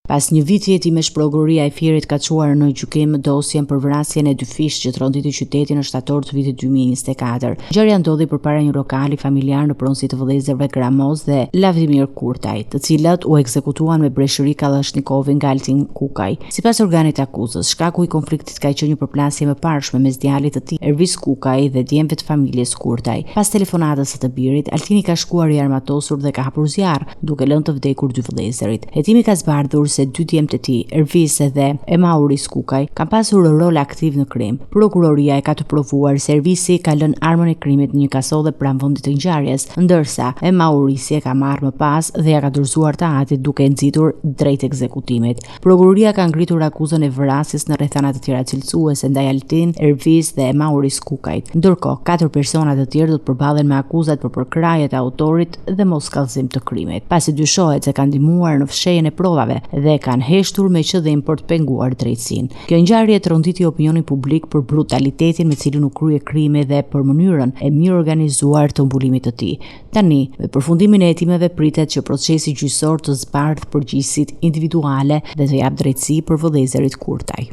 Pas një viti hetimesh, prokuroria e Fierit ka çuar në gjykim dosjen për vrasjen e dy fish që trodhiti qytetin në shtator të vitit 2024. Ngjarja ndodhi përpara një lokali familjar në pronësi të vëllezërve Gramoz dhe Lavdimir Kurtaj, të cilat u ekzekutuan me breshëri Kalashnikovin nga Altin Kukaj. Sipas organit të akuzës, shkaku i konfliktit ka qenë një përplasje më parshme mes djalit të tij, Ervis Kukaj, dhe djemve të familjes Kurtaj. Pas telefonatës së të birit, Altini ka shkuar i armatosur dhe ka hapur zjarr, duke lënë të vdekur dy vëllezërit. Hetimi ka zbardhur se dy djemt e tij, Ervis dhe Emauris Kukaj, kanë pasur rol aktiv në krim. Prokuroria e ka të provuar se Ervisi ka lënë armën e krimit në një kasodhe pranë vendit të ngjarjes, ndërsa Emaurisi e ka marrë më pas dhe ja ka dorëzuar të atit duke nxitur drejt ekzekutimit. Prokuroria ka ngritur akuzën e vrasjes në rrethana të tjera cilësuese ndaj Altin, Ervis dhe Emauris Kukajt. Ndërkohë, 4 persona të tjerë do të përballen me akuzat për përkraje të autorit dhe moskallëzim të krimit, pasi dyshohet se kanë ndihmuar në fshehjen e provave dhe kanë heshtur me qëllim për të penguar drejtësinë. Kjo ngjarje tronditi opinionin publik për brutalitetin me cilin u krye krimi dhe për mënyrën e mirë organizuar të mbulimit të tij. Tani, me përfundimin e hetimeve, pritet që procesi gjyqësor të zbardhë përgjegjësitë individuale dhe të japë drejtësi për vëllezërit Kurtaj.